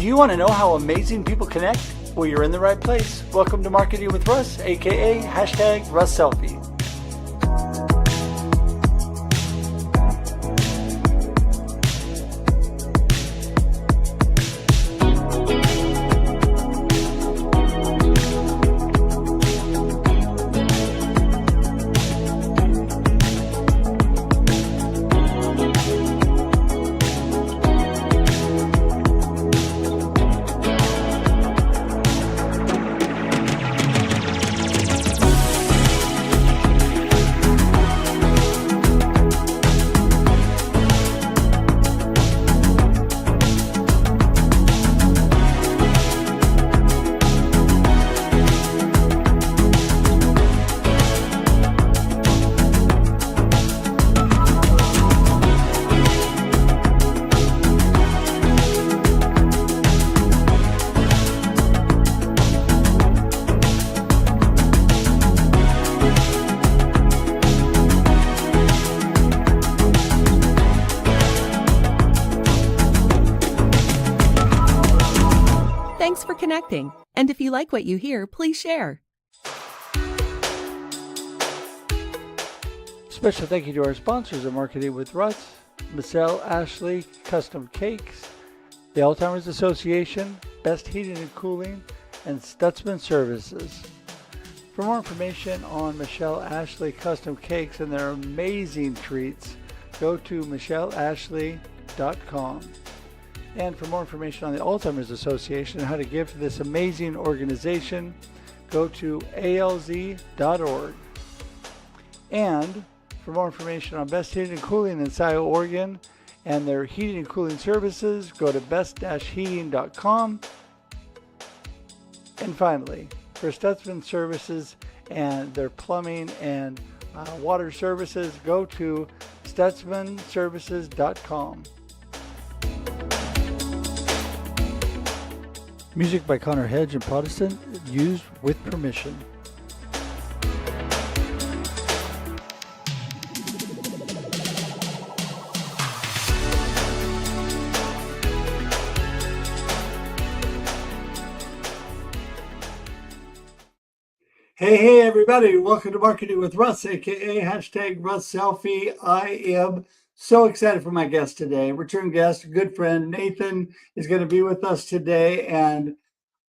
you want to know how amazing people connect? Well, you're in the right place. Welcome to Marketing with Russ, aka #RussSelfie. Thanks for connecting. And if you like what you hear, please share. Special thank you to our sponsors of Marketing with Russ, Michelle Ashley Custom Cakes, the Alzheimer's Association, Best Heating and Cooling, and Stutzman Services. For more information on Michelle Ashley Custom Cakes and their amazing treats, go to michelleashley.com. And for more information on the Alzheimer's Association and how to give to this amazing organization, go to alz.org. And for more information on Best Heating and Cooling in Scioto, Oregon, and their heating and cooling services, go to best-heating.com. And finally, for Stutzman Services and their plumbing and water services, go to stutzmanservices.com. Music by Connor Hedge and Protestant, used with permission. Hey everybody, welcome to Marketing with Russ, aka #RussSelfie. I am so excited for my guest today. Return guest, a good friend, Nathan, is going to be with us today, and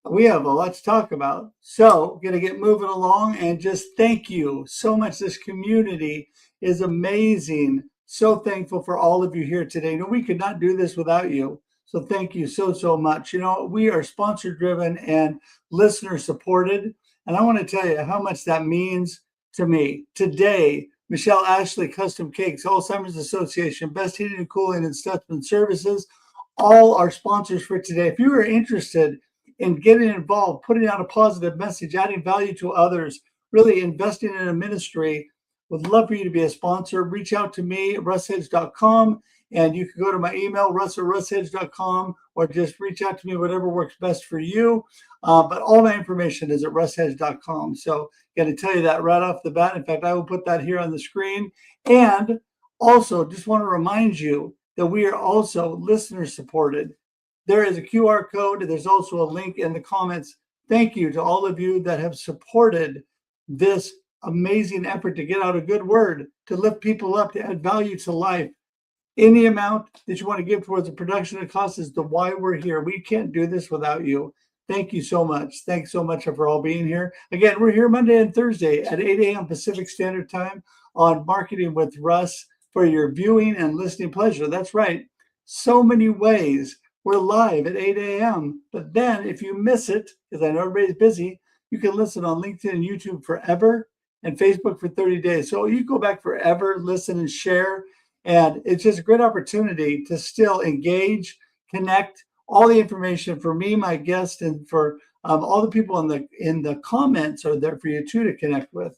we have a lot to talk about. So, going to get moving along, and just thank you so much. This community is amazing. So thankful for all of you here today. You know, we could not do this without you. So thank you so much. You know, we are sponsor driven and listener supported. And I want to tell you how much that means to me. Today, Michelle Ashley Custom Cakes, Alzheimer's Association, Best Heating and Cooling, and Stutzman Services, all are sponsors for today. If you are interested in getting involved, putting out a positive message, adding value to others, really investing in a ministry, would love for you to be a sponsor. Reach out to me at russhedge.com, and you can go to my email, russ@russhedge.com, or just reach out to me, whatever works best for you. But all my information is at russhedge.com. So got to tell you that right off the bat. In fact, I will put that here on the screen. And also just want to remind you that we are also listener supported. There is a QR code. There's also a link in the comments. Thank you to all of you that have supported this amazing effort to get out a good word, to lift people up, to add value to life. Any amount that you want to give towards the production of costs is the why we're here. We can't do this without you. Thank you so much. Thanks so much for all being here. Again, we're here Monday and Thursday at 8 a.m. Pacific Standard Time on Marketing with Russ for your viewing and listening pleasure. That's right. So many ways. We're live at 8 a.m. But then if you miss it, because I know everybody's busy, you can listen on LinkedIn and YouTube forever and Facebook for 30 days. So you go back forever, listen and share. And it's just a great opportunity to still engage, connect. All the information for me, my guest, and for all the people in the comments are there for you too to connect with.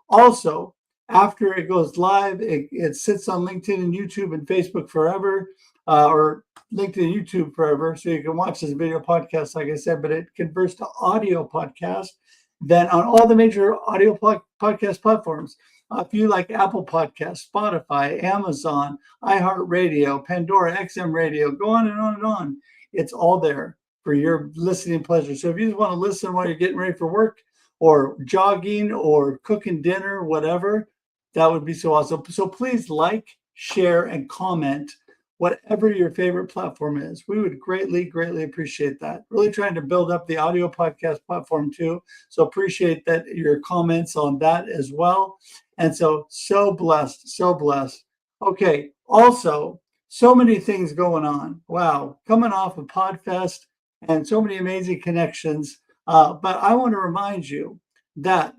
Also, after it goes live, it sits on LinkedIn and YouTube and Facebook forever, or LinkedIn and YouTube forever. So you can watch this video podcast, like I said, but it converts to audio podcast. Then on all the major audio podcast platforms, if you like Apple Podcasts, Spotify, Amazon, iHeartRadio, Pandora, XM Radio, go on and on and on. It's all there. for your listening pleasure. So if you just want to listen while you're getting ready for work or jogging or cooking dinner, whatever, that would be so awesome. So please like, share, and comment whatever your favorite platform is. We would greatly, greatly appreciate that. Really trying to build up the audio podcast platform too. So appreciate that your comments on that as well. And so blessed, so blessed. Okay. Also, so many things going on. Wow. Coming off of PodFest and so many amazing connections. But I want to remind you that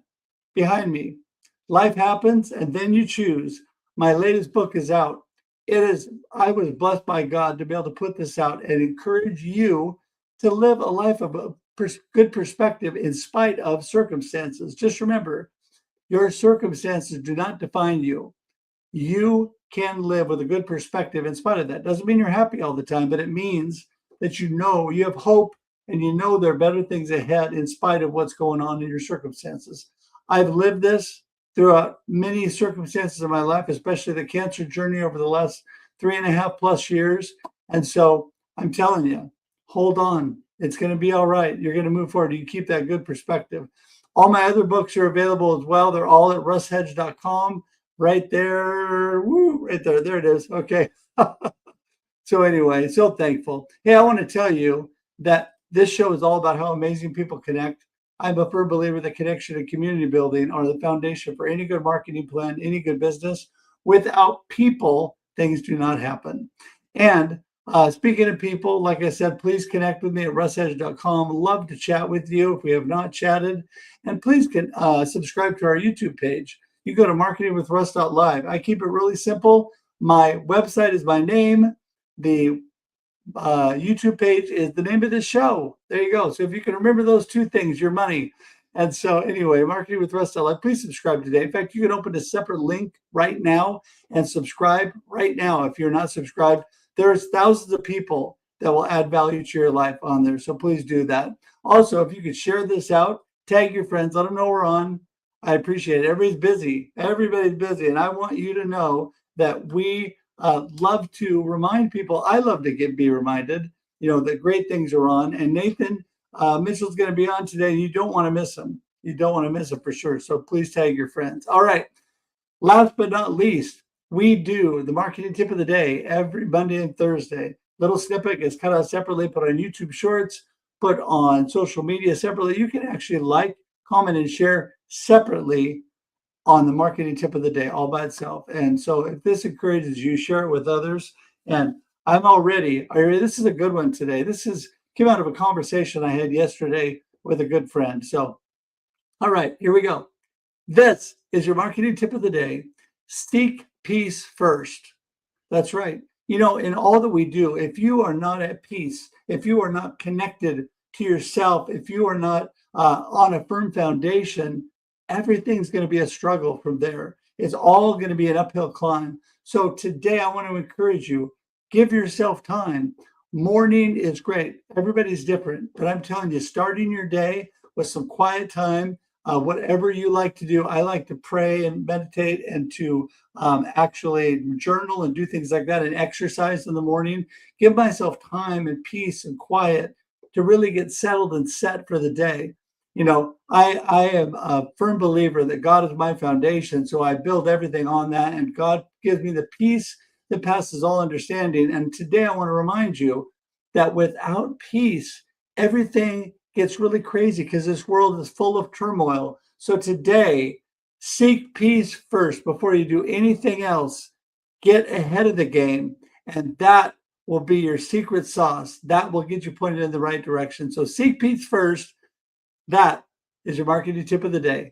behind me, life happens and then you choose. My latest book is out. I was blessed by God to be able to put this out and encourage you to live a life of a good perspective in spite of circumstances. Just remember, your circumstances do not define you. You can live with a good perspective in spite of that. Doesn't mean you're happy all the time, but it means that you know you have hope and you know there are better things ahead in spite of what's going on in your circumstances. I've lived this throughout many circumstances of my life, especially the cancer journey over the last 3.5+ years. And so I'm telling you, hold on. It's going to be all right. You're going to move forward. You keep that good perspective. All my other books are available as well. They're all at russhedge.com. Right there. Woo, right there. There it is. Okay. So anyway, so thankful. Hey, I want to tell you that this show is all about how amazing people connect. I'm a firm believer that connection and community building are the foundation for any good marketing plan, any good business. Without people, things do not happen. And speaking of people, like I said, please connect with me at russhedge.com. Love to chat with you if we have not chatted. And please subscribe to our YouTube page. You go to marketingwithruss.live. I keep it really simple. My website is my name. The YouTube page is the name of the show. There you go. So if you can remember those two things, your money. And so anyway, Marketing with Russ. Please subscribe today. In fact, you can open a separate link right now and subscribe right now. If you're not subscribed, there's thousands of people that will add value to your life on there. So please do that. Also, if you could share this out, tag your friends, let them know we're on. I appreciate it. Everybody's busy. Everybody's busy. And I want you to know that we love to remind people. I love to be reminded, that great things are on. And Nathan Mitchell's going to be on today. You don't want to miss him. You don't want to miss him for sure. So please tag your friends. All right. Last but not least, we do the marketing tip of the day every Monday and Thursday. Little snippet gets cut out separately, put on YouTube Shorts, put on social media separately. You can actually like, comment, and share separately on the marketing tip of the day all by itself. And so if this encourages you, share it with others. And this is a good one today. Came out of a conversation I had yesterday with a good friend. So, all right, here we go. This is your marketing tip of the day. Seek peace first. That's right. In all that we do, if you are not at peace, if you are not connected to yourself, if you are not on a firm foundation, everything's going to be a struggle from there. It's all going to be an uphill climb. So today I want to encourage you, give yourself time. Morning is great. Everybody's different, but I'm telling you, starting your day with some quiet time, whatever you like to do. I like to pray and meditate and to actually journal and do things like that and exercise in the morning. Give myself time and peace and quiet to really get settled and set for the day. I am a firm believer that God is my foundation, so I build everything on that, and God gives me the peace that passes all understanding. And today I want to remind you that without peace, everything gets really crazy because this world is full of turmoil. So today, seek peace first before you do anything else. Get ahead of the game, and that will be your secret sauce. That will get you pointed in the right direction. So seek peace first. That is your marketing tip of the day.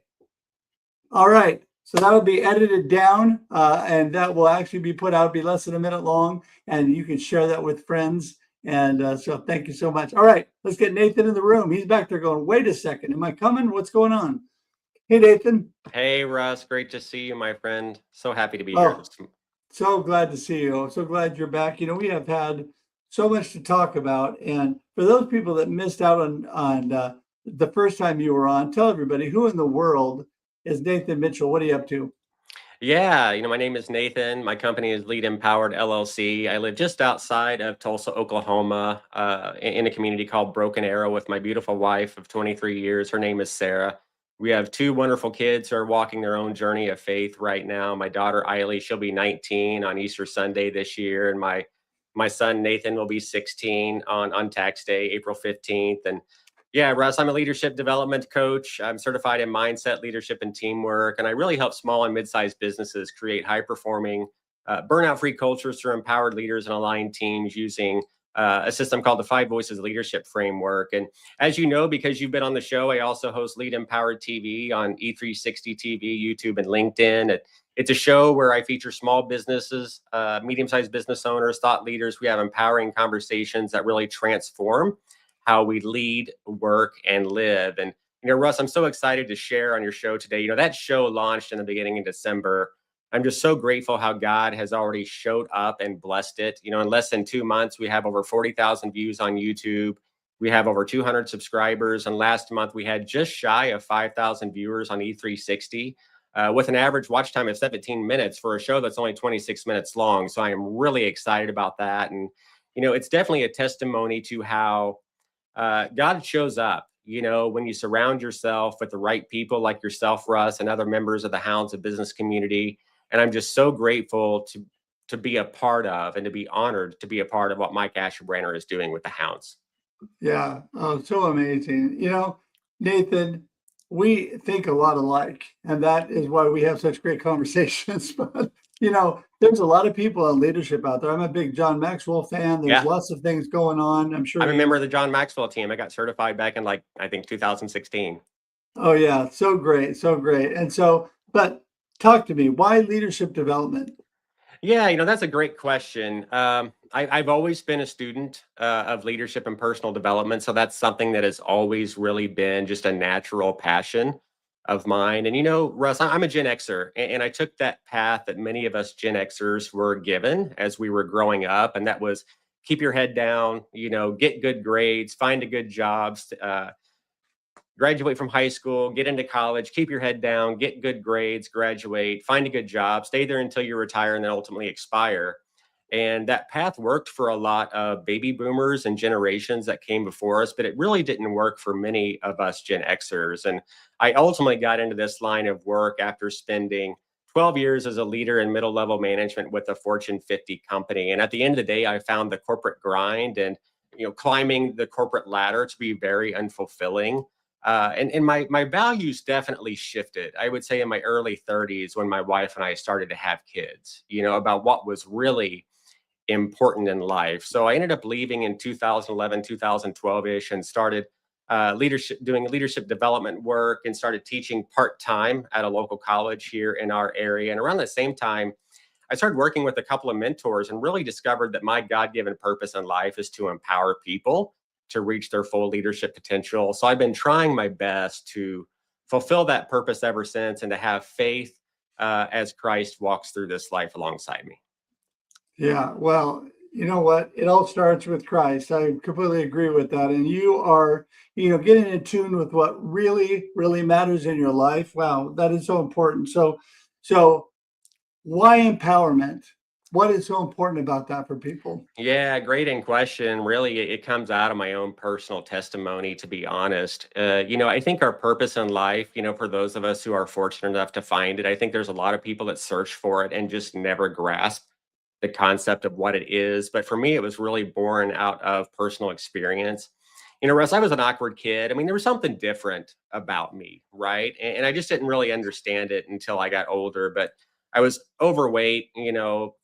All right. So that will be edited down and that will actually be put out, be less than a minute long, and you can share that with friends. And so thank you so much. All right. Let's get Nathan in the room. He's back there going, wait a second. Am I coming? What's going on? Hey, Nathan. Hey, Russ. Great to see you, my friend. So happy to be here. So glad to see you. So glad you're back. We have had so much to talk about. And for those people that missed out on the first time you were on, tell everybody, who in the world is Nathan Mitchell? What are you up to? Yeah, my name is Nathan. My company is Lead Empowered LLC. I live just outside of Tulsa, Oklahoma, in a community called Broken Arrow with my beautiful wife of 23 years. Her name is Sarah. We have two wonderful kids who are walking their own journey of faith right now. My daughter Eiley, she'll be 19 on Easter Sunday this year, and my son Nathan will be 16 on tax day, April 15th. And yeah, Russ, I'm a leadership development coach. I'm certified in mindset, leadership, and teamwork. And I really help small and mid-sized businesses create high-performing, burnout-free cultures through empowered leaders and aligned teams using a system called the Five Voices Leadership Framework. And as you know, because you've been on the show, I also host Lead Empowered TV on E360 TV, YouTube, and LinkedIn. It's a show where I feature small businesses, medium-sized business owners, thought leaders. We have empowering conversations that really transform how we lead, work, and live. And, Russ, I'm so excited to share on your show today. That show launched in the beginning of December. I'm just so grateful how God has already showed up and blessed it. In less than 2 months, we have over 40,000 views on YouTube. We have over 200 subscribers. And last month, we had just shy of 5,000 viewers on E360 with an average watch time of 17 minutes for a show that's only 26 minutes long. So I am really excited about that. And, it's definitely a testimony to how God shows up, when you surround yourself with the right people like yourself, Russ, and other members of the Hounds of Business community. And I'm just so grateful to be a part of and to be honored to be a part of what Mike Asherbranner is doing with the Hounds. Yeah. Oh, so amazing. Nathan, we think a lot alike, and that is why we have such great conversations. But, there's a lot of people in leadership out there. I'm a big John Maxwell fan. There's Yeah, lots of things going on. I'm sure I'm a member of the John Maxwell team. I got certified back in I think 2016. Oh, yeah. So great. So great. And so, but talk to me. Why leadership development? Yeah, that's a great question. I've always been a student of leadership and personal development. So that's something that has always really been just a natural passion of mine. And, Russ, I'm a Gen Xer, and I took that path that many of us Gen Xers were given as we were growing up. And that was keep your head down, get good grades, find a good job, graduate from high school, get into college, keep your head down, get good grades, graduate, find a good job, stay there until you retire and then ultimately expire. And that path worked for a lot of baby boomers and generations that came before us, but it really didn't work for many of us Gen Xers. And I ultimately got into this line of work after spending 12 years as a leader in middle level management with a Fortune 50 company. And at the end of the day, I found the corporate grind and climbing the corporate ladder to be very unfulfilling. And my values definitely shifted. I would say in my early 30s when my wife and I started to have kids, about what was really important in life. So I ended up leaving in 2011, 2012-ish and started doing leadership development work and started teaching part-time at a local college here in our area. And around the same time, I started working with a couple of mentors and really discovered that my God-given purpose in life is to empower people to reach their full leadership potential. So I've been trying my best to fulfill that purpose ever since and to have faith as Christ walks through this life alongside me. Yeah. Well, you know what? It all starts with Christ. I completely agree with that. And you are, getting in tune with what really, really matters in your life. Wow, that is so important. So why empowerment? What is so important about that for people? Yeah, great in question. Really, it comes out of my own personal testimony, to be honest. I think our purpose in life, for those of us who are fortunate enough to find it, I think there's a lot of people that search for it and just never grasp the concept of what it is. But for me, it was really born out of personal experience. Russ, I was an awkward kid. I mean, there was something different about me, right? And I just didn't really understand it until I got older. But I was overweight,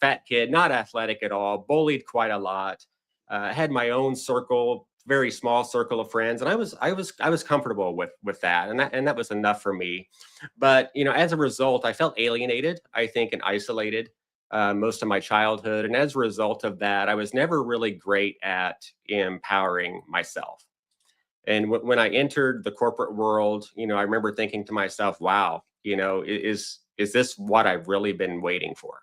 fat kid, not athletic at all, bullied quite a lot. Had my own circle, very small circle of friends, and I was comfortable with that, and that was enough for me. But as a result, I felt alienated, I think, and isolated most of my childhood, and as a result of that, I was never really great at empowering myself. And when I entered the corporate world, I remember thinking to myself, wow, is this what I've really been waiting for?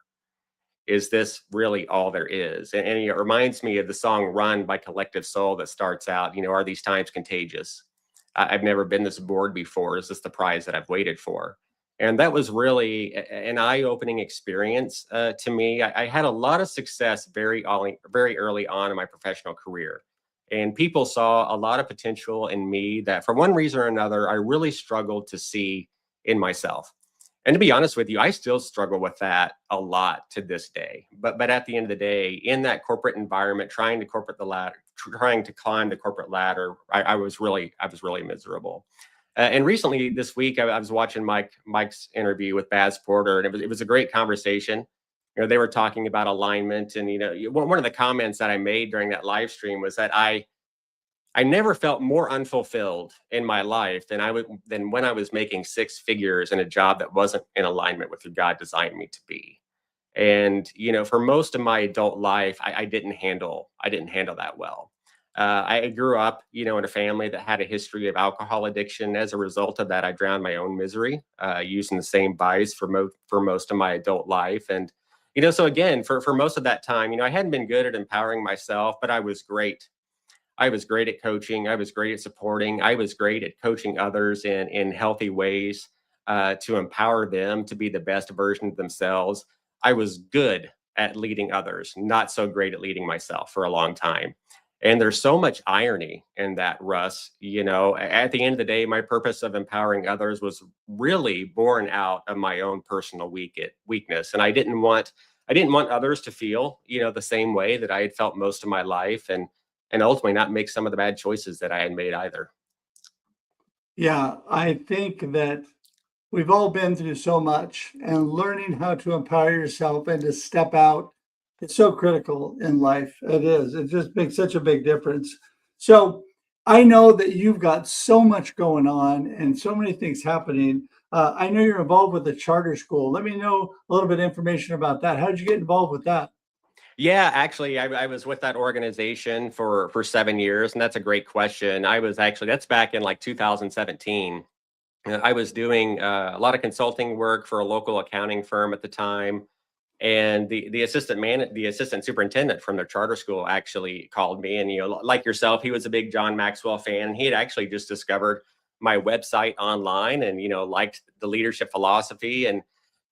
Is this really all there is? And it reminds me of the song Run by Collective Soul that starts out, are these times contagious? I've never been this bored before. Is this the prize that I've waited for? And that was really an eye-opening experience to me. I had a lot of success very early on in my professional career. And people saw a lot of potential in me that, for one reason or another, I really struggled to see in myself. And to be honest with you, I still struggle with that a lot to this day. But at the end of the day, in that corporate environment, trying to climb the corporate ladder, I was really miserable. And recently, this week, I was watching Mike's interview with Baz Porter, and it was a great conversation. They were talking about alignment, and one of the comments that I made during that live stream was that I never felt more unfulfilled in my life than when I was making six figures in a job that wasn't in alignment with who God designed me to be. And for most of my adult life, I didn't handle that well. I grew up, in a family that had a history of alcohol addiction. As a result of that, I drowned my own misery using the same vice for most of my adult life. And so again, for most of that time, I hadn't been good at empowering myself, but I was great. I was great at coaching. I was great at supporting. I was great at coaching others in healthy ways to empower them to be the best version of themselves. I was good at leading others, not so great at leading myself for a long time. And there's so much irony in that, Russ. At the end of the day, my purpose of empowering others was really born out of my own personal weakness. And I didn't want others to feel, the same way that I had felt most of my life, and ultimately not make some of the bad choices that I had made either. Yeah, I think that we've all been through so much, and learning how to empower yourself and to step out is so critical in life. It is. It just makes such a big difference. So I know that you've got so much going on and so many things happening. I know you're involved with the charter school. Let me know a little bit of information about that. How did you get involved with that? Yeah, actually, I was with that organization for 7 years, and that's a great question. That's back in like 2017. I was doing a lot of consulting work for a local accounting firm at the time, and the assistant superintendent from their charter school actually called me, and like yourself, he was a big John Maxwell fan, and he had actually just discovered my website online, and liked the leadership philosophy, and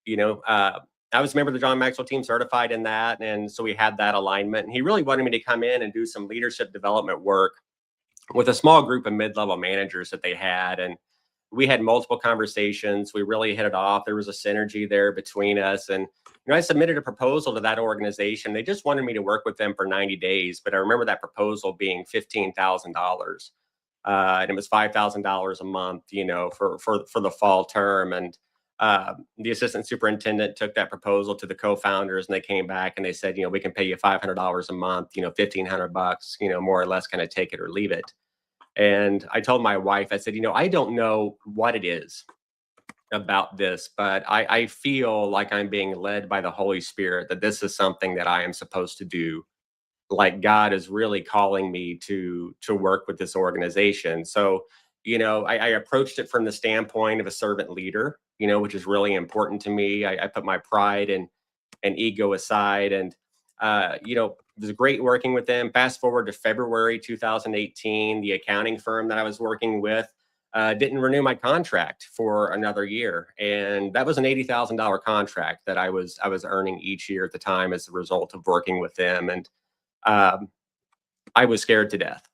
you know uh, I was a member of the John Maxwell team, certified in that, and so we had that alignment, and he really wanted me to come in and do some leadership development work with a small group of mid-level managers that they had. And we had multiple conversations. We really hit it off. There was a synergy there between us. And I submitted a proposal to that organization. They just wanted me to work with them for 90 days. But I remember that proposal being $15,000. And it was $5,000 a month, for the fall term. And the assistant superintendent took that proposal to the co-founders, and they came back and they said, we can pay you $500 a month, $1,500, more or less, kind of take it or leave it. And I told my wife, I said, I don't know what it is about this, but I feel like I'm being led by the Holy Spirit, that this is something that I am supposed to do. Like God is really calling me to work with this organization. So, I approached it from the standpoint of a servant leader, which is really important to me. I put my pride and ego aside, and it was great working with them. Fast forward to February 2018, the accounting firm that I was working with didn't renew my contract for another year, and that was an $80,000 contract that I was earning each year at the time as a result of working with them. And I was scared to death.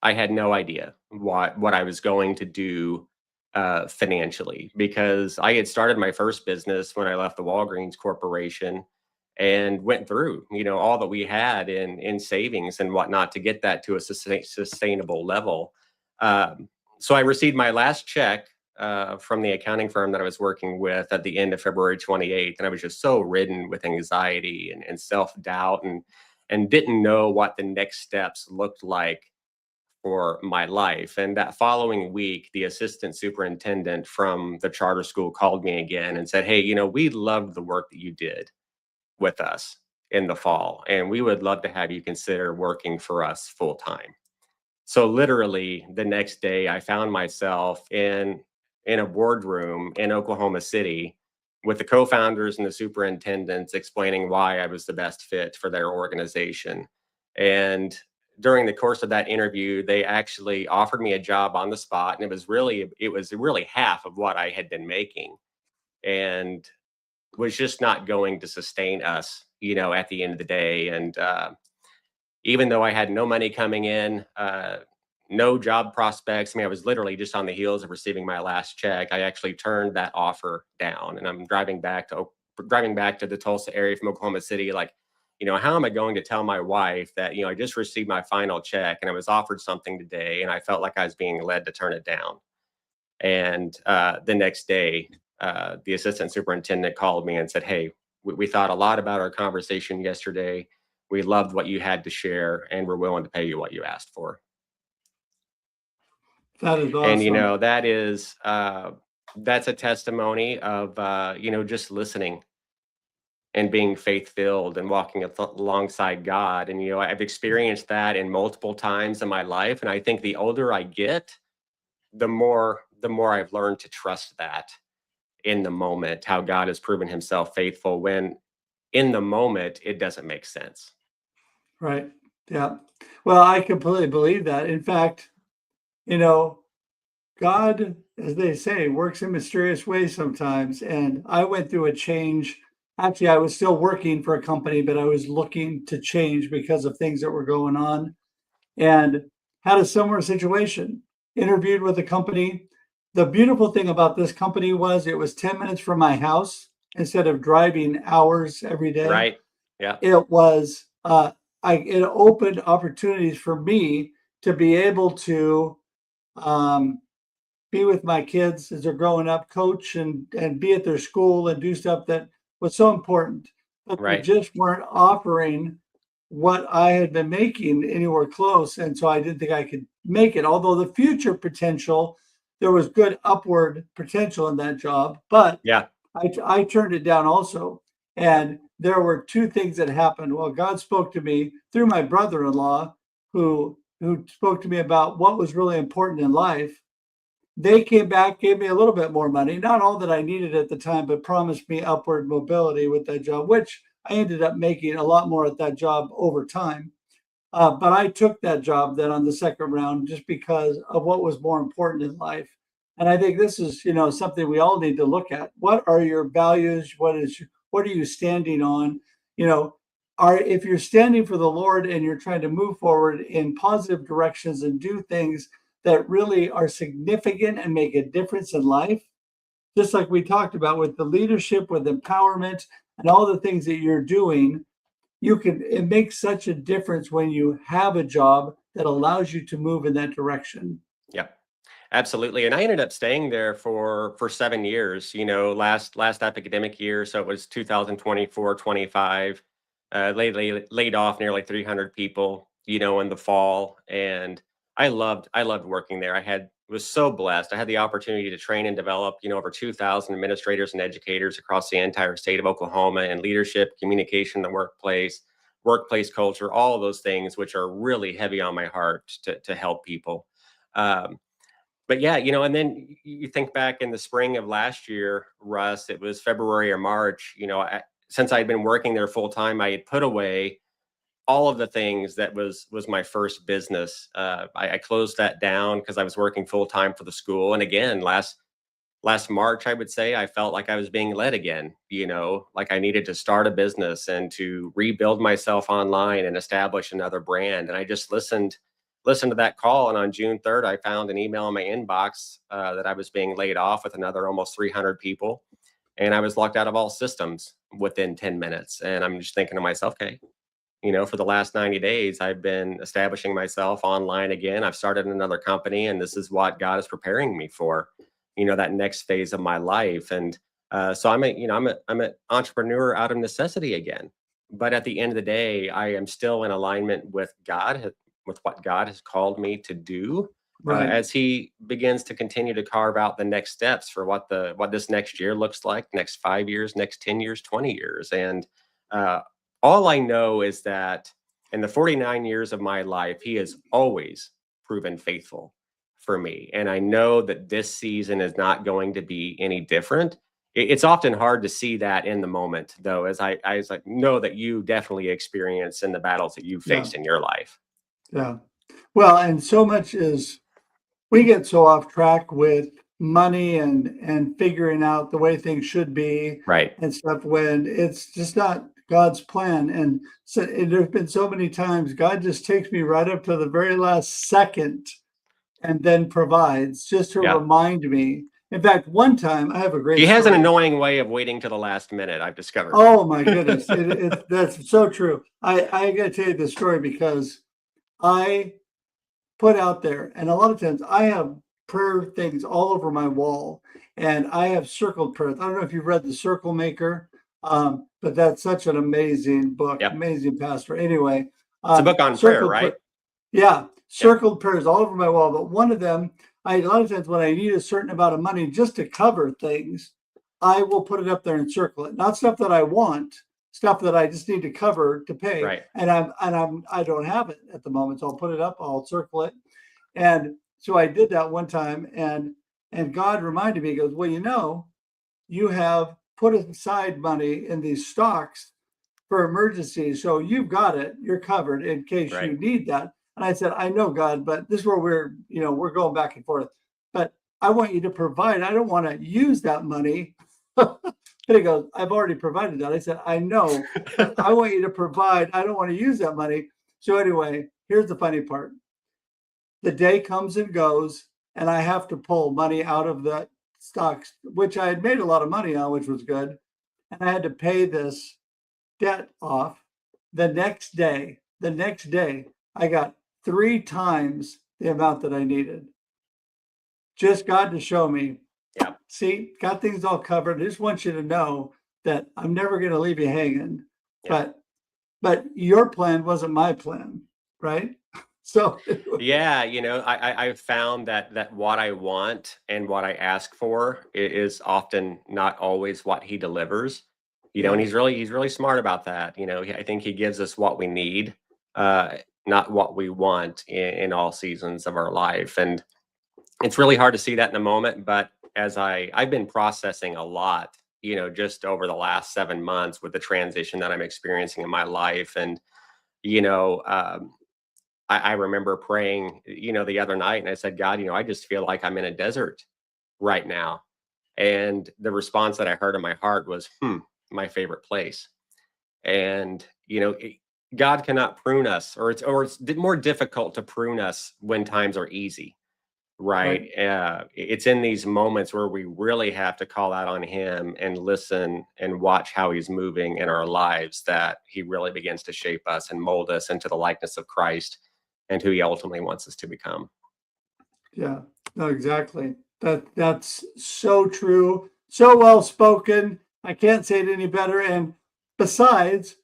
I had no idea what I was going to do financially, because I had started my first business when I left the Walgreens Corporation and went through, all that we had in savings and whatnot to get that to a sustainable level. So I received my last check from the accounting firm that I was working with at the end of February 28th. And I was just so ridden with anxiety and self-doubt, and didn't know what the next steps looked like for my life. And that following week, the assistant superintendent from the charter school called me again and said, "Hey, we loved the work that you did with us in the fall, and we would love to have you consider working for us full time." So literally the next day, I found myself in a boardroom in Oklahoma City with the co-founders and the superintendents explaining why I was the best fit for their organization. And during the course of that interview, they actually offered me a job on the spot, and it was really half of what I had been making. and was just not going to sustain us, at the end of the day. And even though I had no money coming in, no job prospects, I mean, I was literally just on the heels of receiving my last check. I actually turned that offer down, and I'm driving back to the Tulsa area from Oklahoma City. Like, how am I going to tell my wife that, I just received my final check and I was offered something today, and I felt like I was being led to turn it down. And the next day, the assistant superintendent called me and said, "Hey, we thought a lot about our conversation yesterday. We loved what you had to share, and we're willing to pay you what you asked for." That is And awesome. that's a testimony of just listening and being faith filled and walking alongside God. And I've experienced that in multiple times in my life, and I think the older I get, the more I've learned to trust that in the moment, how God has proven himself faithful when in the moment it doesn't make sense. Right. Yeah. Well, I completely believe that. In fact, you know, God, as they say, works in mysterious ways sometimes. And I went through a change. Actually, I was still working for a company, but I was looking to change because of things that were going on, and had a similar situation. Interviewed with a company. The beautiful thing about this company was it was 10 minutes from my house instead of driving hours every day. Right. Yeah. It was, it opened opportunities for me to be able to um, be with my kids as they're growing up, coach and be at their school and do stuff that was so important. But they Right. just weren't offering what I had been making anywhere close. And so I didn't think I could make it. Although the future potential, there was good upward potential in that job, but Yeah. I turned it down also. Yep. And there were two things that happened. Well, God spoke to me through my brother-in-law, who spoke to me about what was really important in life. They came back, gave me a little bit more money, not all that I needed at the time, but promised me upward mobility with that job, which I ended up making a lot more at that job over time. But I took that job then on the second round just because of what was more important in life. And I think this is, something we all need to look at. What are your values? What are you standing on? You know, if you're standing for the Lord and you're trying to move forward in positive directions and do things that really are significant and make a difference in life, just like we talked about with the leadership, with empowerment, and all the things that you're doing, it makes such a difference when you have a job that allows you to move in that direction. Yep. Absolutely. And I ended up staying there for 7 years, last academic year. So it was 2024-25. Laid off nearly 300 people, in the fall. And I loved working there. Was so blessed. I had the opportunity to train and develop, over 2,000 administrators and educators across the entire state of Oklahoma in leadership, communication, the workplace culture, all of those things, which are really heavy on my heart to help people. Um, but yeah, and then you think back in the spring of last year, Russ, it was February or March, since I'd been working there full time, I had put away all of the things that was my first business. I closed that down because I was working full time for the school. And again, last March, I would say I felt like I was being led again, like I needed to start a business and to rebuild myself online and establish another brand. And I just listened to that call. And on June 3rd, I found an email in my inbox that I was being laid off with another almost 300 people. And I was locked out of all systems within 10 minutes. And I'm just thinking to myself, okay, for the last 90 days, I've been establishing myself online again. I've started another company, and this is what God is preparing me for, that next phase of my life. And so I'm an entrepreneur out of necessity again. But at the end of the day, I am still in alignment with God, with what God has called me to do. Right. As He begins to continue to carve out the next steps for what this next year looks like, next 5 years, next 10 years, 20 years, and uh, all I know is that in the 49 years of my life, He has always proven faithful for me. And I know that this season is not going to be any different. It's often hard to see that in the moment, though, as I know that you definitely experience in the battles that you've Yeah. faced in your life. Yeah. Well, and so much is we get so off track with money and figuring out the way things should be Right. and stuff when it's just not God's plan. And so there's been so many times God just takes me right up to the very last second and then provides just to Yeah. remind me. In fact, one time I have a great He has an story. annoying way of waiting to the last minute, I've discovered. Oh my goodness. That's so true. I got to tell you this story because I put out there, and a lot of times I have prayer things all over my wall, and I have circled prayers. I don't know if you've read The Circle Maker, but that's such an amazing book, Yep. amazing pastor. Anyway, It's a book on prayer, circled right? yeah, circled prayers all over my wall. But one of them, a lot of times when I need a certain amount of money just to cover things, I will put it up there and circle it. Not stuff that I want, stuff that I just need to cover to pay. Right. And I don't have it at the moment, so I'll put it up. I'll circle it. And so I did that one time, and God reminded me. He goes, "Well, you have put aside money in these stocks for emergencies, so you've got it. You're covered in case Right. you need that." And I said, "I know, God, but this is where we're going back and forth. But I want you to provide. I don't want to use that money." And he goes, "I've already provided that." I said, "I know, but I want you to provide. I don't want to use that money." So anyway, here's the funny part. The day comes and goes, and I have to pull money out of the stocks, which I had made a lot of money on, which was good. And I had to pay this debt off. The next day, I got 3 times the amount that I needed. Just God to show me, Yeah. see, got things all covered. I just want you to know that I'm never going to leave you hanging. Yeah. But your plan wasn't my plan, right? So Yeah, I've found that what I want and what I ask for is often not always what he delivers. And he's really smart about that. I think he gives us what we need, not what we want in all seasons of our life. And it's really hard to see that in a moment, but as I've been processing a lot, just over the last 7 months with the transition that I'm experiencing in my life. And, I remember praying, the other night, and I said, "God, I just feel like I'm in a desert right now." And the response that I heard in my heart was, my favorite place. And, God cannot prune us, or it's more difficult to prune us when times are easy. Right. It's in these moments where we really have to call out on him and listen and watch how he's moving in our lives, that he really begins to shape us and mold us into the likeness of Christ and who he ultimately wants us to become. Yeah, no, exactly. That's so true. So well spoken. I can't say it any better. And besides,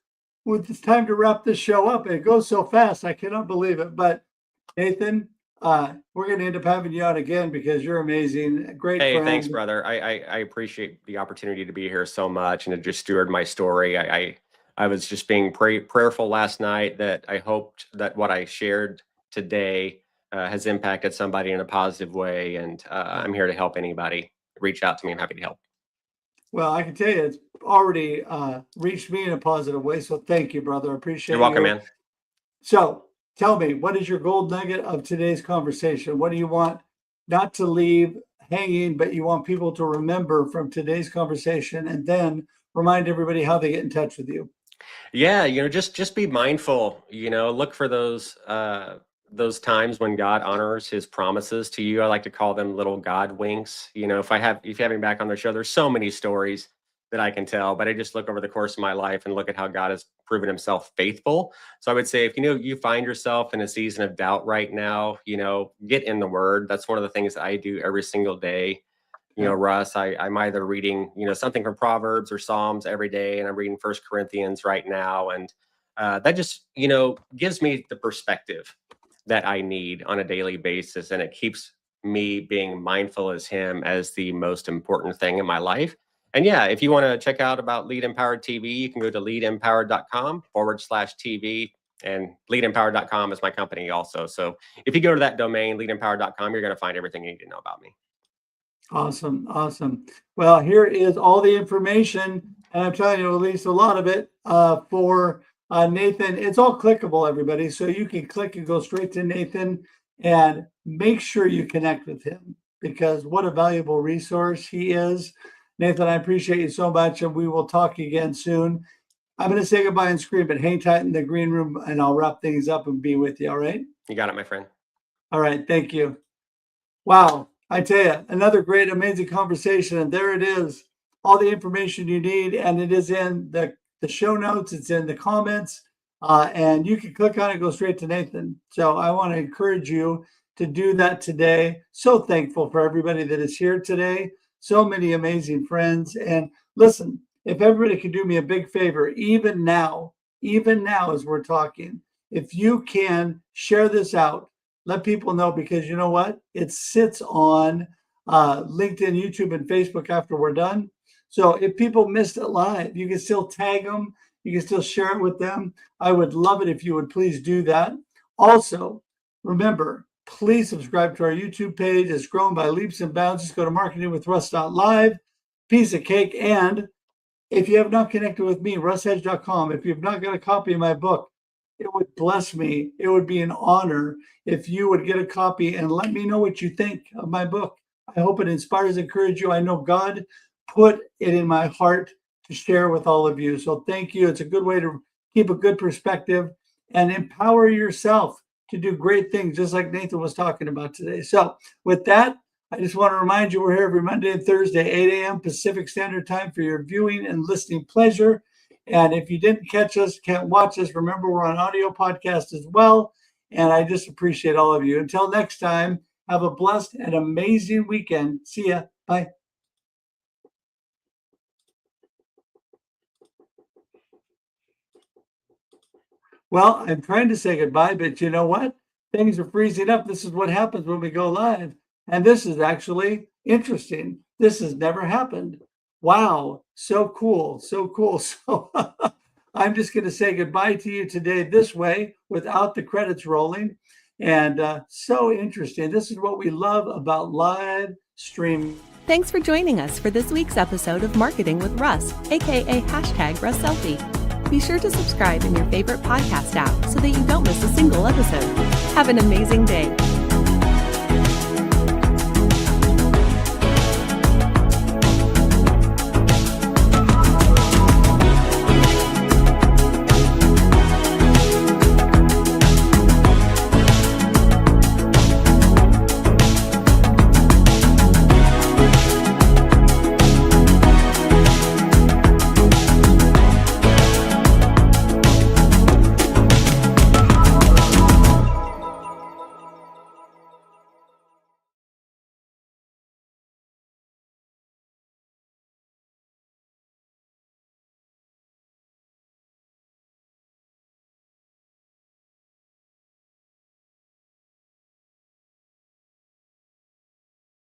with it's time to wrap this show up, it goes so fast. I cannot believe it. But Nathan, we're going to end up having you on again because you're amazing. A great Hey, friend. thanks, brother. I appreciate the opportunity to be here so much and to just steward my story. I was just being prayerful last night that I hoped that what I shared today has impacted somebody in a positive way. And I'm here to help anybody. Reach out to me. I'm happy to help. Well, I can tell you it's already reached me in a positive way. So thank you, brother. I appreciate You're welcome, you. man. So tell me, what is your gold nugget of today's conversation? What do you want not to leave hanging, but you want people to remember from today's conversation, and then remind everybody how they get in touch with you? Yeah, just be mindful, look for those times when God honors his promises to you. I like to call them little God winks. If you have me back on the show, there's so many stories that I can tell, but I just look over the course of my life and look at how God has proven himself faithful. So I would say, if you find yourself in a season of doubt right now, get in the word. That's one of the things that I do every single day. Russ, I'm either reading, something from Proverbs or Psalms every day, and I'm reading First Corinthians right now. And that just, gives me the perspective that I need on a daily basis. And it keeps me being mindful as him as the most important thing in my life. And yeah, if you want to check out about Lead Empowered TV, you can go to leadempowered.com/TV. And leadempowered.com is my company also. So if you go to that domain, leadempowered.com, you're going to find everything you need to know about me. Awesome. Awesome. Well, here is all the information, and I'm telling you, at least a lot of it for Nathan. It's all clickable, everybody. So you can click and go straight to Nathan, and make sure you connect with him, because what a valuable resource he is. Nathan, I appreciate you so much, and we will talk again soon. I'm going to say goodbye and scream, but hang tight in the green room, and I'll wrap things up and be with you, all right? You got it, my friend. All right, thank you. Wow, I tell you, another great, amazing conversation, and there it is, all the information you need, and it is in the show notes, it's in the comments, and you can click on it, go straight to Nathan. So I want to encourage you to do that today. So thankful for everybody that is here today. So many amazing friends. And listen, if everybody could do me a big favor, even now as we're talking, if you can share this out, let people know, because you know what? It sits on LinkedIn, YouTube, and Facebook after we're done. So if people missed it live, you can still tag them. You can still share it with them. I would love it if you would please do that. Also, remember, please subscribe to our YouTube page. It's grown by leaps and bounds. Just go to marketingwithruss.live. Piece of cake. And if you have not connected with me, russhedge.com, if you've not got a copy of my book, it would bless me. It would be an honor if you would get a copy and let me know what you think of my book. I hope it inspires, encourages you. I know God put it in my heart to share with all of you. So thank you. It's a good way to keep a good perspective and empower yourself to do great things, just like Nathan was talking about today. So with that, I just want to remind you, we're here every Monday and Thursday, 8 a.m. Pacific Standard Time for your viewing and listening pleasure. And if you didn't catch us, can't watch us, remember we're on audio podcast as well. And I just appreciate all of you. Until next time, have a blessed and amazing weekend. See ya. Bye. Well, I'm trying to say goodbye, but you know what? Things are freezing up. This is what happens when we go live. And this is actually interesting. This has never happened. Wow. So cool. So cool. So I'm just going to say goodbye to you today this way without the credits rolling. And so interesting. This is what we love about live streaming. Thanks for joining us for this week's episode of Marketing with Russ, aka #RussSelfie. Be sure to subscribe in your favorite podcast app so that you don't miss a single episode. Have an amazing day.